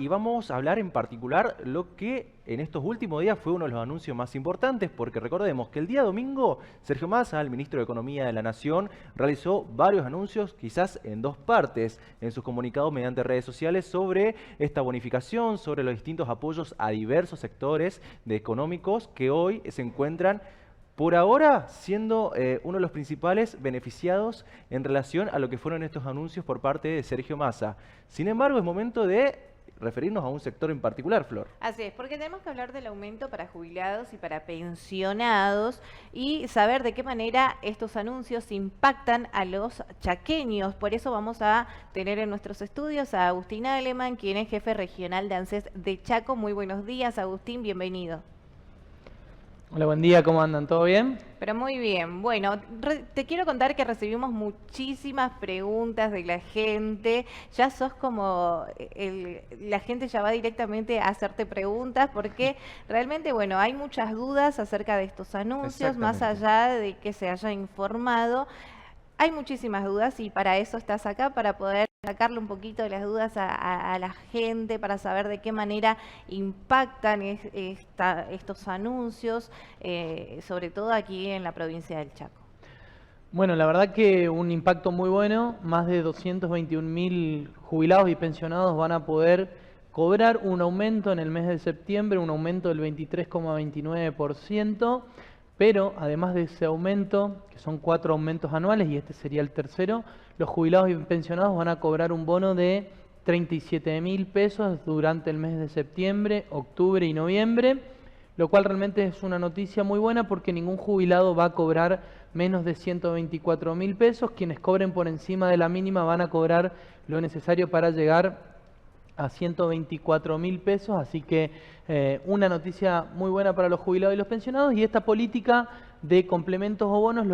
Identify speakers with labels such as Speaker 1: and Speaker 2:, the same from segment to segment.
Speaker 1: y vamos a hablar en particular lo que en estos últimos días fue uno de los anuncios más importantes, porque recordemos que el día domingo Sergio Massa, el ministro de Economía de la Nación, realizó varios anuncios, quizás en dos partes, en sus comunicados mediante redes sociales sobre esta bonificación, sobre los distintos apoyos a diversos sectores económicos que hoy se encuentran por ahora siendo uno de los principales beneficiados en relación a lo que fueron estos anuncios por parte de Sergio Massa. Sin embargo, es momento de referirnos a un sector en particular, Flor.
Speaker 2: Así es, porque tenemos que hablar del aumento para jubilados y para pensionados y saber de qué manera estos anuncios impactan a los chaqueños. Por eso vamos a tener en nuestros estudios a Agustín Aleman, quien es jefe regional de ANSES de Chaco. Muy buenos días, Agustín, bienvenido.
Speaker 3: Hola, buen día, ¿cómo andan? ¿Todo bien?
Speaker 2: Pero muy bien. Bueno, te quiero contar que recibimos muchísimas preguntas de la gente. Ya sos como, la gente ya va directamente a hacerte preguntas porque realmente, bueno, hay muchas dudas acerca de estos anuncios, más allá de que se haya informado. Hay muchísimas dudas y para eso estás acá, para poder sacarle un poquito de las dudas a la gente, para saber de qué manera impactan estos anuncios, sobre todo aquí en la provincia del Chaco.
Speaker 3: Bueno, la verdad que un impacto muy bueno. Más de 221.000 jubilados y pensionados van a poder cobrar un aumento en el mes de septiembre, un aumento del 23,29%. Pero además de ese aumento, que son 4 aumentos anuales y este sería el tercero, los jubilados y pensionados van a cobrar un bono de 37.000 pesos durante el mes de septiembre, octubre y noviembre, lo cual realmente es una noticia muy buena porque ningún jubilado va a cobrar menos de 124.000 pesos. Quienes cobren por encima de la mínima van a cobrar lo necesario para llegar a 124.000 pesos, así que una noticia muy buena para los jubilados y los pensionados. Y esta política de complementos o bonos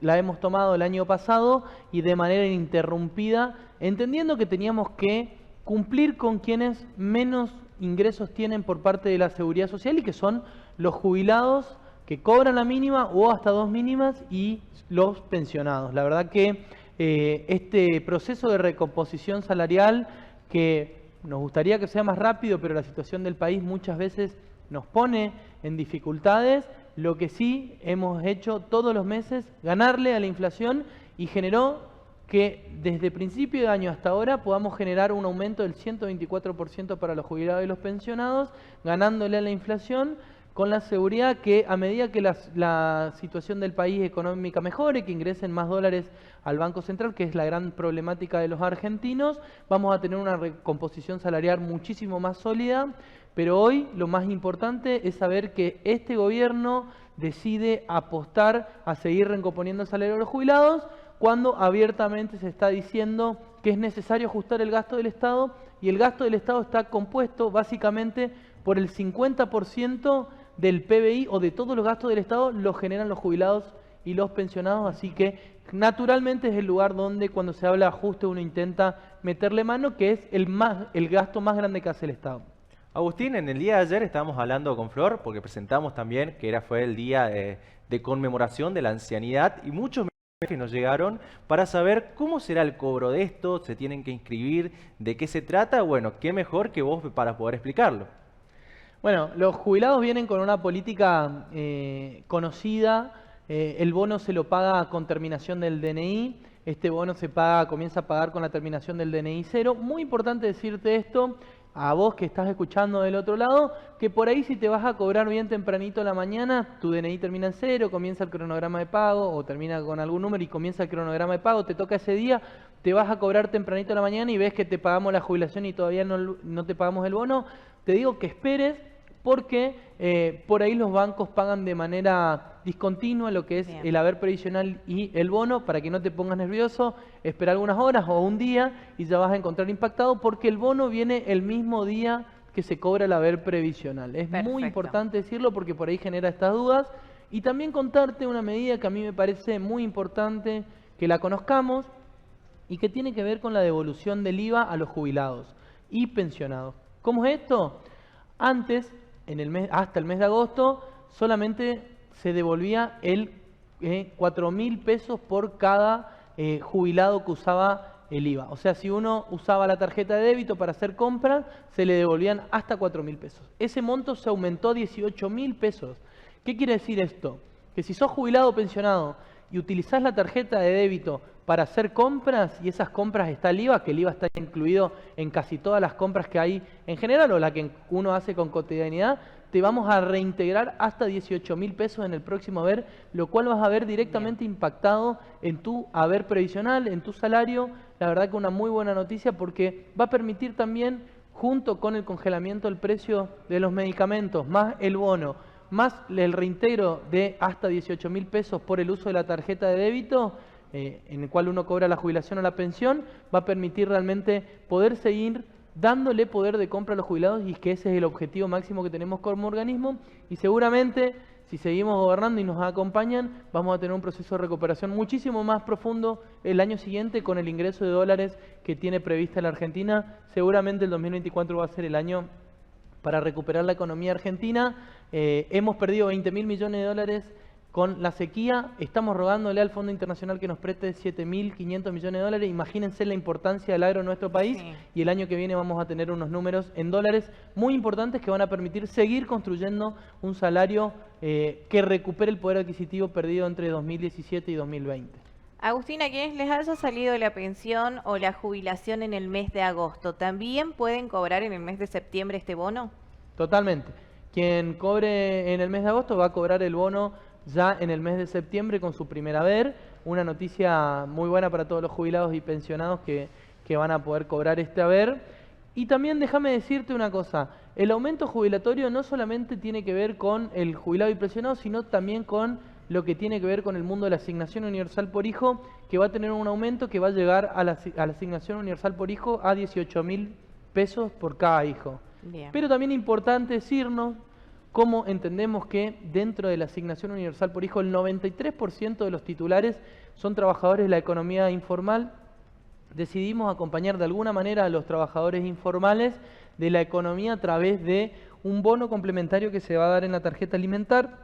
Speaker 3: la hemos tomado el año pasado y de manera ininterrumpida, entendiendo que teníamos que cumplir con quienes menos ingresos tienen por parte de la Seguridad Social y que son los jubilados que cobran la mínima o hasta 2 mínimas y los pensionados. La verdad que este proceso de recomposición salarial, que nos gustaría que sea más rápido, pero la situación del país muchas veces nos pone en dificultades. Lo que sí hemos hecho todos los meses, ganarle a la inflación, y generó que desde principio de año hasta ahora podamos generar un aumento del 124% para los jubilados y los pensionados, ganándole a la inflación, con la seguridad que a medida que la situación del país económica mejore, que ingresen más dólares al Banco Central, que es la gran problemática de los argentinos, vamos a tener una recomposición salarial muchísimo más sólida. Pero hoy lo más importante es saber que este gobierno decide apostar a seguir recomponiendo el salario de los jubilados, cuando abiertamente se está diciendo que es necesario ajustar el gasto del Estado, y el gasto del Estado está compuesto básicamente por el 50% del PBI, o de todos los gastos del Estado los generan los jubilados y los pensionados, así que naturalmente es el lugar donde cuando se habla de ajuste uno intenta meterle mano, que es el gasto más grande que hace el Estado.
Speaker 1: Agustín, en el día de ayer estábamos hablando con Flor, porque presentamos también que fue el día de conmemoración de la ancianidad, y muchos mensajes nos llegaron para saber cómo será el cobro de esto, se tienen que inscribir, de qué se trata. Bueno, qué mejor que vos para poder explicarlo.
Speaker 3: Bueno, los jubilados vienen con una política conocida. El bono se lo paga con terminación del DNI. Este bono comienza a pagar con la terminación del DNI 0. Muy importante decirte esto a vos que estás escuchando del otro lado, que por ahí si te vas a cobrar bien tempranito a la mañana, tu DNI termina en 0, comienza el cronograma de pago, o termina con algún número y comienza el cronograma de pago, te toca ese día, te vas a cobrar tempranito a la mañana y ves que te pagamos la jubilación y todavía no te pagamos el bono. Te digo que esperes, porque por ahí los bancos pagan de manera discontinua lo que es el haber previsional y el bono. Para que no te pongas nervioso, espera algunas horas o un día y ya vas a encontrar impactado, porque el bono viene el mismo día que se cobra el haber previsional. Es muy importante decirlo porque por ahí genera estas dudas. Y también contarte una medida que a mí me parece muy importante que la conozcamos y que tiene que ver con la devolución del IVA a los jubilados y pensionados. ¿Cómo es esto? Antes, hasta el mes de agosto, solamente se devolvía 4.000 pesos por cada jubilado que usaba el IVA. O sea, si uno usaba la tarjeta de débito para hacer compras, se le devolvían hasta 4.000 pesos. Ese monto se aumentó a 18.000 pesos. ¿Qué quiere decir esto? Que si sos jubilado o pensionado y utilizás la tarjeta de débito para hacer compras y esas compras está el IVA, que el IVA está incluido en casi todas las compras que hay en general o la que uno hace con cotidianidad, te vamos a reintegrar hasta 18.000 pesos en el próximo haber, lo cual vas a ver directamente impactado en tu haber previsional, en tu salario. La verdad que una muy buena noticia porque va a permitir también, junto con el congelamiento del precio de los medicamentos, más el bono, más el reintegro de hasta 18.000 pesos por el uso de la tarjeta de débito, en el cual uno cobra la jubilación o la pensión, va a permitir realmente poder seguir dándole poder de compra a los jubilados y que ese es el objetivo máximo que tenemos como organismo y seguramente si seguimos gobernando y nos acompañan vamos a tener un proceso de recuperación muchísimo más profundo el año siguiente con el ingreso de dólares que tiene prevista la Argentina. Seguramente el 2024 va a ser el año para recuperar la economía argentina. Hemos perdido 20.000 millones de dólares con la sequía, estamos rogándole al Fondo Internacional que nos preste 7.500 millones de dólares. Imagínense la importancia del agro en nuestro país y el año que viene vamos a tener unos números en dólares muy importantes que van a permitir seguir construyendo un salario que recupere el poder adquisitivo perdido entre 2017 y 2020.
Speaker 2: Agustín, a quienes les haya salido la pensión o la jubilación en el mes de agosto, ¿también pueden cobrar en el mes de septiembre este bono?
Speaker 3: Totalmente. Quien cobre en el mes de agosto va a cobrar el bono ya en el mes de septiembre con su primer haber. Una noticia muy buena para todos los jubilados y pensionados que van a poder cobrar este haber. Y también déjame decirte una cosa, el aumento jubilatorio no solamente tiene que ver con el jubilado y pensionado, sino también con lo que tiene que ver con el mundo de la asignación universal por hijo, que va a tener un aumento que va a llegar a la asignación universal por hijo a 18.000 pesos por cada hijo.
Speaker 2: Bien.
Speaker 3: Pero también es importante decirnos cómo entendemos que dentro de la asignación universal por hijo el 93% de los titulares son trabajadores de la economía informal. Decidimos acompañar de alguna manera a los trabajadores informales de la economía a través de un bono complementario que se va a dar en la tarjeta alimentar,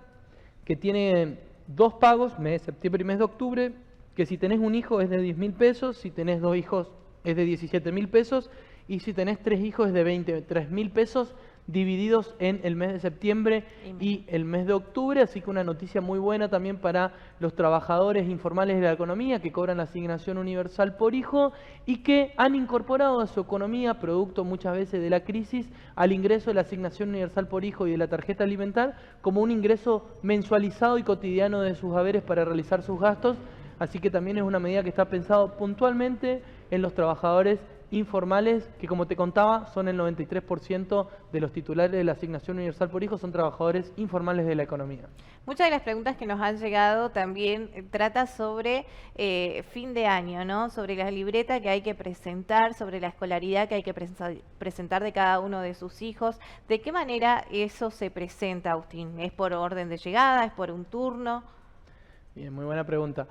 Speaker 3: que tiene dos pagos, mes de septiembre y mes de octubre, que si tenés un hijo es de 10.000 pesos, si tenés dos hijos es de 17.000 pesos y si tenés tres hijos es de 23.000 pesos, divididos en el mes de septiembre y el mes de octubre, así que una noticia muy buena también para los trabajadores informales de la economía que cobran la asignación universal por hijo y que han incorporado a su economía, producto muchas veces de la crisis, al ingreso de la asignación universal por hijo y de la tarjeta alimentar como un ingreso mensualizado y cotidiano de sus haberes para realizar sus gastos, así que también es una medida que está pensado puntualmente en los trabajadores informales, que como te contaba, son el 93% de los titulares de la asignación universal por hijo, son trabajadores informales de la economía.
Speaker 2: Muchas de las preguntas que nos han llegado también trata sobre fin de año, ¿no? Sobre la libreta que hay que presentar, sobre la escolaridad que hay que presentar de cada uno de sus hijos. ¿De qué manera eso se presenta, Agustín? ¿Es por orden de llegada? ¿Es por un turno?
Speaker 3: Bien, muy buena pregunta.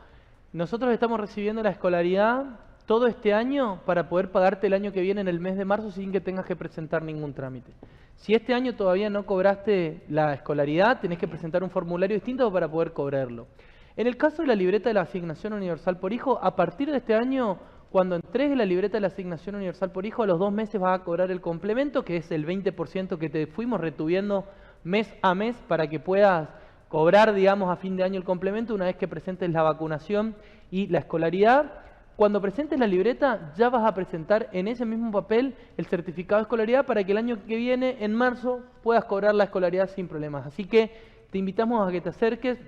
Speaker 3: Nosotros estamos recibiendo la escolaridad todo este año para poder pagarte el año que viene en el mes de marzo sin que tengas que presentar ningún trámite. Si este año todavía no cobraste la escolaridad, tenés que presentar un formulario distinto para poder cobrarlo. En el caso de la libreta de la asignación universal por hijo, a partir de este año, cuando entregues la libreta de la asignación universal por hijo, a los 2 meses vas a cobrar el complemento, que es el 20% que te fuimos retuviendo mes a mes para que puedas cobrar, digamos, a fin de año el complemento una vez que presentes la vacunación y la escolaridad. Cuando presentes la libreta, ya vas a presentar en ese mismo papel el certificado de escolaridad para que el año que viene, en marzo, puedas cobrar la escolaridad sin problemas. Así que te invitamos a que te acerques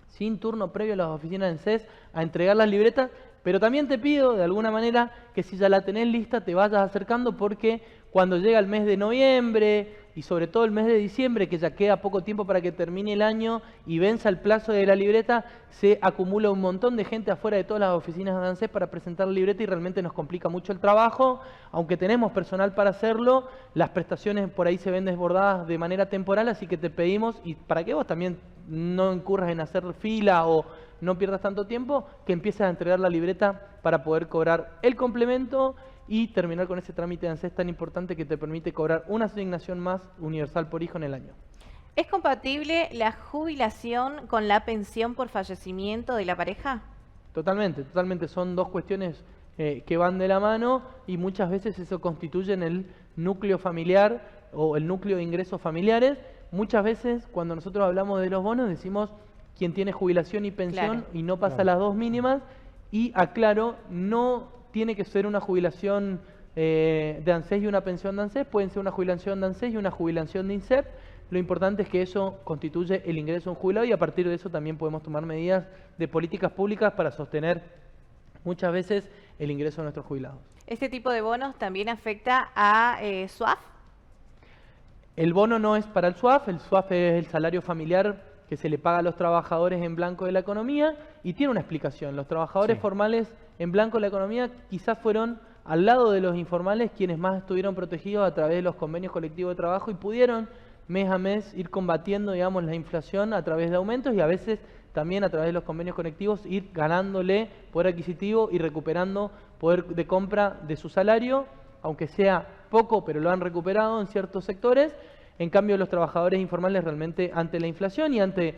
Speaker 3: sin turno previo a las oficinas de CES a entregar las libretas, pero también te pido, de alguna manera, que si ya la tenés lista, te vayas acercando porque cuando llega el mes de noviembre y sobre todo el mes de diciembre, que ya queda poco tiempo para que termine el año y venza el plazo de la libreta, se acumula un montón de gente afuera de todas las oficinas de ANSES para presentar la libreta y realmente nos complica mucho el trabajo. Aunque tenemos personal para hacerlo, las prestaciones por ahí se ven desbordadas de manera temporal, así que te pedimos, y para que vos también no incurras en hacer fila o no pierdas tanto tiempo, que empieces a entregar la libreta para poder cobrar el complemento y terminar con ese trámite de ANSES tan importante que te permite cobrar una asignación más universal por hijo en el año.
Speaker 2: ¿Es compatible la jubilación con la pensión por fallecimiento de la pareja?
Speaker 3: Totalmente, totalmente. Son dos cuestiones que van de la mano y muchas veces eso constituye en el núcleo familiar o el núcleo de ingresos familiares. Muchas veces cuando nosotros hablamos de los bonos decimos quien tiene jubilación y pensión
Speaker 2: Claro.
Speaker 3: y no pasa las dos mínimas, y aclaro, no tiene que ser una jubilación de ANSES y una pensión de ANSES, pueden ser una jubilación de ANSES y una jubilación de INSEP. Lo importante es que eso constituye el ingreso de un jubilado y a partir de eso también podemos tomar medidas de políticas públicas para sostener muchas veces el ingreso de nuestros jubilados.
Speaker 2: ¿Este tipo de bonos también afecta a SUAF?
Speaker 3: El bono no es para el SUAF es el salario familiar que se le paga a los trabajadores en blanco de la economía y tiene una explicación. Los trabajadores formales en blanco de la economía quizás fueron al lado de los informales quienes más estuvieron protegidos a través de los convenios colectivos de trabajo y pudieron mes a mes ir combatiendo, digamos, la inflación a través de aumentos y a veces también a través de los convenios colectivos ir ganándole poder adquisitivo y recuperando poder de compra de su salario, aunque sea poco, pero lo han recuperado en ciertos sectores. En cambio, los trabajadores informales realmente ante la inflación y ante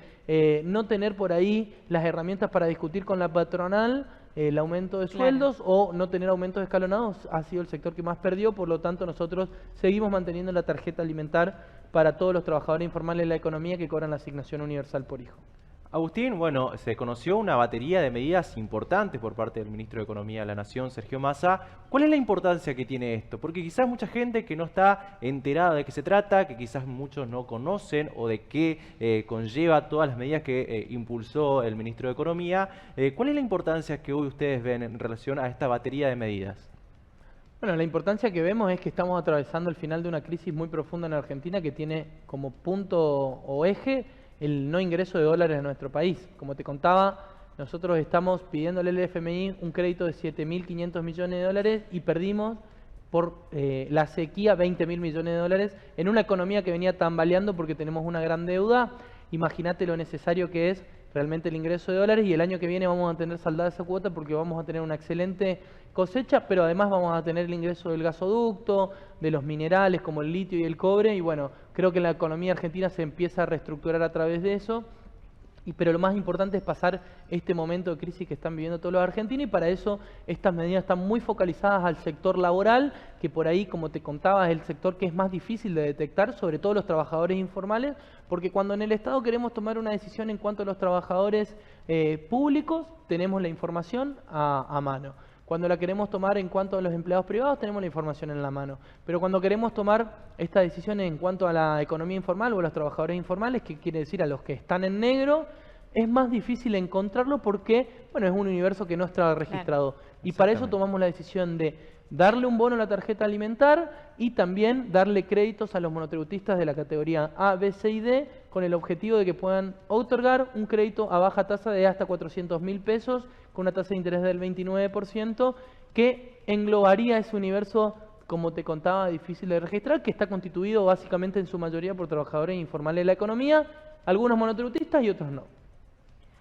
Speaker 3: no tener por ahí las herramientas para discutir con la patronal el aumento de sueldos o no tener aumentos escalonados, ha sido el sector que más perdió. Por lo tanto, nosotros seguimos manteniendo la tarjeta alimentar para todos los trabajadores informales de la economía que cobran la asignación universal por hijo.
Speaker 1: Agustín, bueno, se conoció una batería de medidas importantes por parte del Ministro de Economía de la Nación, Sergio Massa. ¿Cuál es la importancia que tiene esto? Porque quizás mucha gente que no está enterada de qué se trata, que quizás muchos no conocen o de qué conlleva todas las medidas que impulsó el Ministro de Economía. ¿Cuál es la importancia que hoy ustedes ven en relación a esta batería de medidas?
Speaker 3: Bueno, la importancia que vemos es que estamos atravesando el final de una crisis muy profunda en Argentina que tiene como punto o eje el no ingreso de dólares a nuestro país. Como te contaba, nosotros estamos pidiéndole al FMI un crédito de 7.500 millones de dólares y perdimos por la sequía 20.000 millones de dólares en una economía que venía tambaleando porque tenemos una gran deuda. Imagínate lo necesario que es realmente el ingreso de dólares y el año que viene vamos a tener saldada esa cuota porque vamos a tener una excelente cosecha, pero además vamos a tener el ingreso del gasoducto, de los minerales como el litio y el cobre y bueno, creo que la economía argentina se empieza a reestructurar a través de eso. Pero lo más importante es pasar este momento de crisis que están viviendo todos los argentinos y para eso estas medidas están muy focalizadas al sector laboral, que por ahí, como te contaba, es el sector que es más difícil de detectar, sobre todo los trabajadores informales, porque cuando en el Estado queremos tomar una decisión en cuanto a los trabajadores públicos, tenemos la información a mano. Cuando la queremos tomar en cuanto a los empleados privados, tenemos la información en la mano. Pero cuando queremos tomar estas decisiones en cuanto a la economía informal o a los trabajadores informales, que quiere decir a los que están en negro, es más difícil encontrarlo porque, bueno, es un universo que no está registrado. Y para eso tomamos la decisión de darle un bono a la tarjeta alimentar y también darle créditos a los monotributistas de la categoría A, B, C y D con el objetivo de que puedan otorgar un crédito a baja tasa de hasta 400.000 pesos con una tasa de interés del 29% que englobaría ese universo, como te contaba, difícil de registrar, que está constituido básicamente en su mayoría por trabajadores informales de la economía, algunos monotributistas y otros no.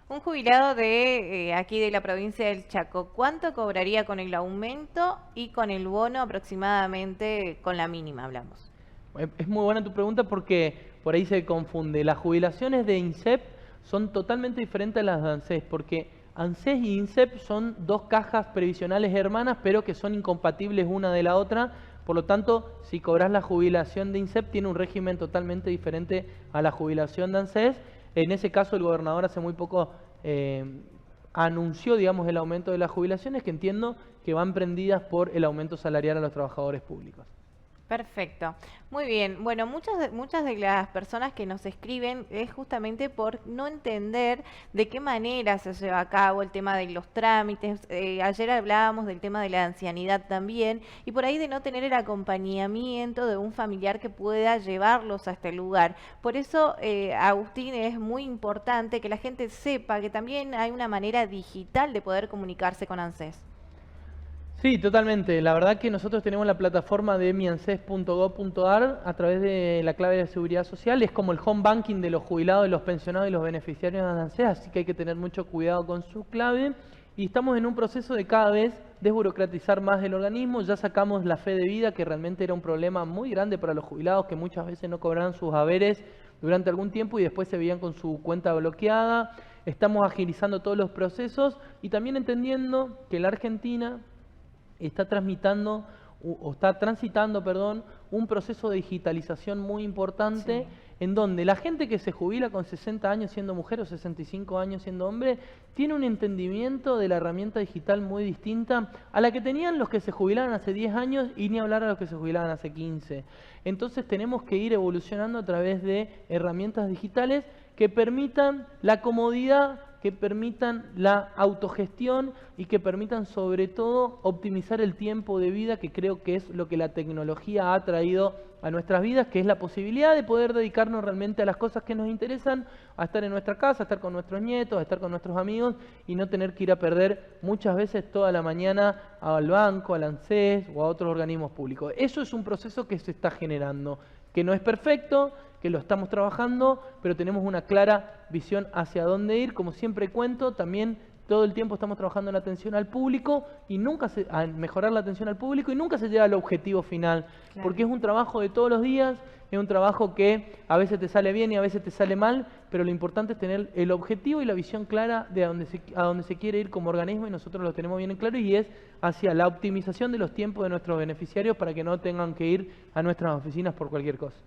Speaker 2: Un jubilado de aquí de la provincia del Chaco, ¿cuánto cobraría con el aumento y con el bono aproximadamente con la mínima hablamos?
Speaker 3: Es muy buena tu pregunta porque por ahí se confunde. Las jubilaciones de INSEP son totalmente diferentes a las de ANSES porque ANSES y INSEP son dos cajas previsionales hermanas pero que son incompatibles una de la otra. Por lo tanto, si cobras la jubilación de INSEP tiene un régimen totalmente diferente a la jubilación de ANSES. En ese caso, el gobernador hace muy poco anunció, digamos, el aumento de las jubilaciones, que entiendo que van prendidas por el aumento salarial a los trabajadores públicos.
Speaker 2: Perfecto. Muy bien. Bueno, muchas de las personas que nos escriben es justamente por no entender de qué manera se lleva a cabo el tema de los trámites. Ayer hablábamos del tema de la ancianidad también y por ahí de no tener el acompañamiento de un familiar que pueda llevarlos a este lugar. Por eso, Agustín, es muy importante que la gente sepa que también hay una manera digital de poder comunicarse con ANSES.
Speaker 3: Sí, totalmente. La verdad que nosotros tenemos la plataforma de mianses.gov.ar a través de la clave de seguridad social. Es como el home banking de los jubilados, de los pensionados y los beneficiarios de ANSES, así que hay que tener mucho cuidado con su clave. Y estamos en un proceso de cada vez desburocratizar más el organismo. Ya sacamos la fe de vida, que realmente era un problema muy grande para los jubilados, que muchas veces no cobraban sus haberes durante algún tiempo y después se veían con su cuenta bloqueada. Estamos agilizando todos los procesos y también entendiendo que la Argentina está tramitando o está transitando, perdón, un proceso de digitalización muy importante,
Speaker 2: Sí.
Speaker 3: en donde la gente que se jubila con 60 años siendo mujer o 65 años siendo hombre, tiene un entendimiento de la herramienta digital muy distinta a la que tenían los que se jubilaron hace 10 años y ni hablar a los que se jubilaban hace 15. Entonces tenemos que ir evolucionando a través de herramientas digitales que permitan la comodidad, que permitan la autogestión y que permitan sobre todo optimizar el tiempo de vida, que creo que es lo que la tecnología ha traído a nuestras vidas, que es la posibilidad de poder dedicarnos realmente a las cosas que nos interesan, a estar en nuestra casa, a estar con nuestros nietos, a estar con nuestros amigos y no tener que ir a perder muchas veces toda la mañana al banco, al ANSES o a otros organismos públicos. Eso es un proceso que se está generando, que no es perfecto, que lo estamos trabajando, pero tenemos una clara visión hacia dónde ir. Como siempre cuento, también todo el tiempo estamos trabajando en la atención al público y nunca en mejorar la atención al público y nunca se llega al objetivo final,
Speaker 2: Claro.
Speaker 3: porque es un trabajo de todos los días, es un trabajo que a veces te sale bien y a veces te sale mal, pero lo importante es tener el objetivo y la visión clara de a dónde se quiere ir como organismo y nosotros lo tenemos bien en claro y es hacia la optimización de los tiempos de nuestros beneficiarios para que no tengan que ir a nuestras oficinas por cualquier cosa.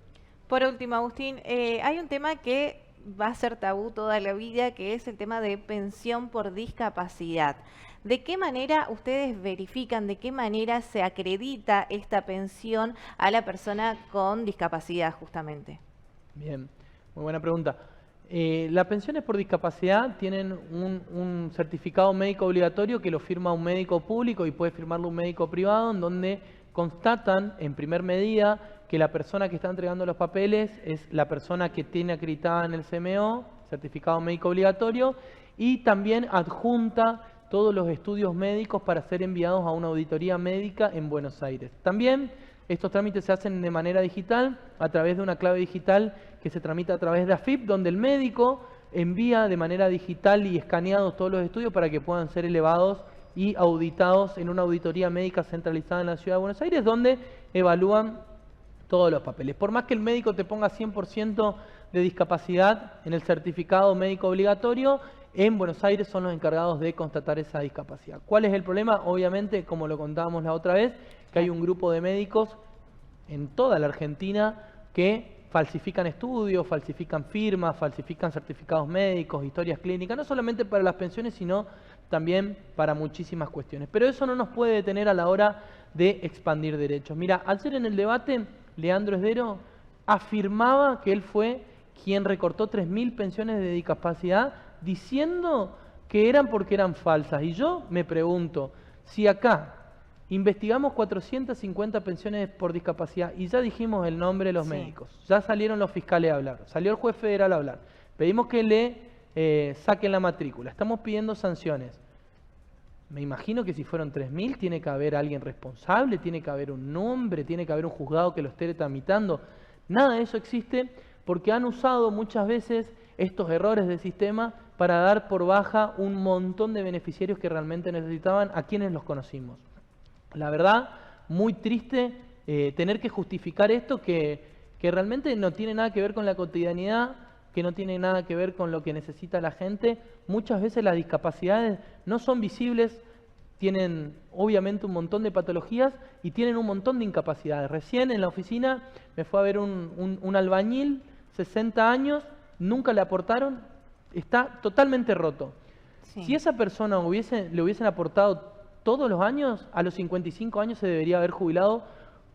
Speaker 2: Por último, Agustín, hay un tema que va a ser tabú toda la vida, que es el tema de pensión por discapacidad. ¿De qué manera ustedes verifican, de qué manera se acredita esta pensión a la persona con discapacidad justamente?
Speaker 3: Bien, muy buena pregunta. Las pensiones por discapacidad tienen un certificado médico obligatorio que lo firma un médico público y puede firmarlo un médico privado, en donde constatan en primer medida que la persona que está entregando los papeles es la persona que tiene acreditada en el CMO, certificado médico obligatorio, y también adjunta todos los estudios médicos para ser enviados a una auditoría médica en Buenos Aires. También estos trámites se hacen de manera digital, a través de una clave digital que se tramita a través de AFIP, donde el médico envía de manera digital y escaneados todos los estudios para que puedan ser elevados y auditados en una auditoría médica centralizada en la Ciudad de Buenos Aires, donde evalúan todos los papeles. Por más que el médico te ponga 100% de discapacidad en el certificado médico obligatorio, en Buenos Aires son los encargados de constatar esa discapacidad. ¿Cuál es el problema? Obviamente, como lo contábamos la otra vez, que hay un grupo de médicos en toda la Argentina que falsifican estudios, falsifican firmas, falsifican certificados médicos, historias clínicas, no solamente para las pensiones, sino también para muchísimas cuestiones. Pero eso no nos puede detener a la hora de expandir derechos. Mira, ayer en el debate, Leandro Esdero afirmaba que él fue quien recortó 3.000 pensiones de discapacidad diciendo que eran porque eran falsas. Y yo me pregunto, si acá investigamos 450 pensiones por discapacidad y ya dijimos el nombre de los médicos, ya salieron los fiscales a hablar, salió el juez federal a hablar, pedimos que le saquen la matrícula, estamos pidiendo sanciones. Me imagino que si fueron 3.000 tiene que haber alguien responsable, tiene que haber un nombre, tiene que haber un juzgado que lo esté tramitando. Nada de eso existe porque han usado muchas veces estos errores del sistema para dar por baja un montón de beneficiarios que realmente necesitaban, a quienes los conocimos. La verdad, muy triste tener que justificar esto que realmente no tiene nada que ver con la cotidianidad, que no tiene nada que ver con lo que necesita la gente. Muchas veces las discapacidades no son visibles, tienen obviamente un montón de patologías y tienen un montón de incapacidades. Recién en la oficina me fue a ver un albañil, 60 años, nunca le aportaron, está totalmente roto.
Speaker 2: Sí.
Speaker 3: Si esa persona le hubiesen aportado todos los años, a los 55 años se debería haber jubilado,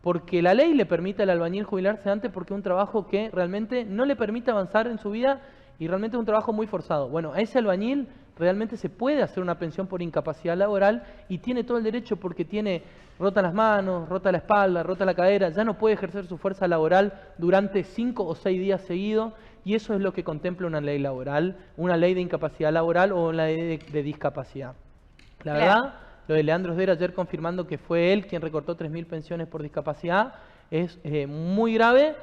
Speaker 3: porque la ley le permite al albañil jubilarse antes porque es un trabajo que realmente no le permite avanzar en su vida y realmente es un trabajo muy forzado. Bueno, a ese albañil realmente se puede hacer una pensión por incapacidad laboral y tiene todo el derecho porque tiene rota las manos, rota la espalda, rota la cadera, ya no puede ejercer su fuerza laboral durante 5 o 6 días seguidos y eso es lo que contempla una ley laboral, una ley de incapacidad laboral o una ley de discapacidad. La verdad, lo de Leandro Esdero ayer confirmando que fue él quien recortó 3.000 pensiones por discapacidad es muy grave,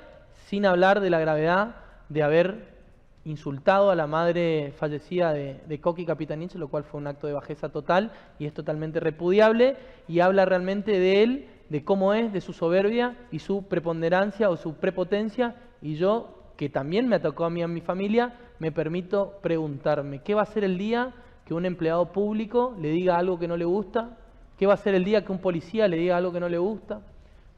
Speaker 3: sin hablar de la gravedad de haber insultado a la madre fallecida de Coqui Capitanich, lo cual fue un acto de bajeza total y es totalmente repudiable y habla realmente de él, de cómo es, de su soberbia y su preponderancia o su prepotencia y yo, que también me atacó a mí y a mi familia, me permito preguntarme, ¿qué va a ser el día que un empleado público le diga algo que no le gusta, ¿Qué va a ser el día que un policía le diga algo que no le gusta?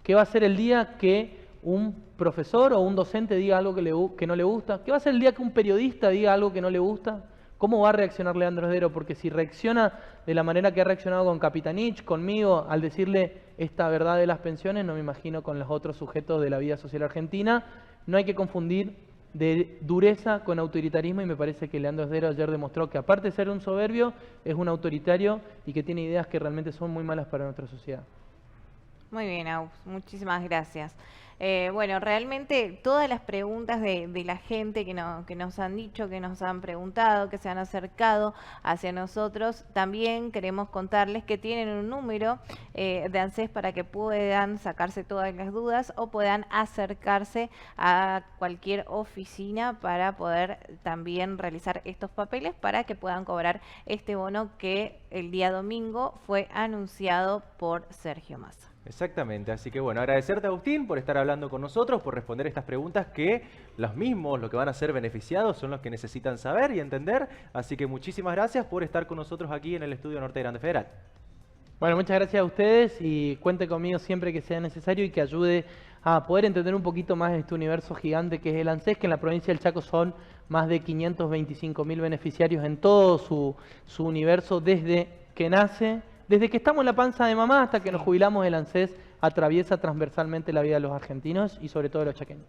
Speaker 3: ¿Qué va a ser el día que un profesor o un docente diga algo que no le gusta? ¿Qué va a ser el día que un periodista diga algo que no le gusta? ¿Cómo va a reaccionar Leandro Esdero? Porque si reacciona de la manera que ha reaccionado con Capitanich, conmigo, al decirle esta verdad de las pensiones, no me imagino con los otros sujetos de la vida social argentina. No hay que confundir de dureza con autoritarismo, y me parece que Leandro Esdero ayer demostró que, aparte de ser un soberbio, es un autoritario y que tiene ideas que realmente son muy malas para nuestra sociedad.
Speaker 2: Muy bien, Aus, muchísimas gracias. Bueno, realmente todas las preguntas de la gente que nos han dicho, que nos han preguntado, que se han acercado hacia nosotros, también queremos contarles que tienen un número de ANSES para que puedan sacarse todas las dudas o puedan acercarse a cualquier oficina para poder también realizar estos papeles para que puedan cobrar este bono que el día domingo fue anunciado por Sergio Massa.
Speaker 1: Exactamente, así que bueno, agradecerte, Agustín, por estar hablando con nosotros, por responder estas preguntas que los que van a ser beneficiados, son los que necesitan saber y entender. Así que muchísimas gracias por estar con nosotros aquí en el Estudio Norte de Grande Federal.
Speaker 3: Bueno, muchas gracias a ustedes y cuente conmigo siempre que sea necesario y que ayude a poder entender un poquito más este universo gigante que es el ANSES, que en la provincia del Chaco son más de 525.000 beneficiarios en todo su universo desde que nace. Desde que estamos en la panza de mamá hasta que nos jubilamos, el ANSES atraviesa transversalmente la vida de los argentinos y sobre todo de los chaqueños.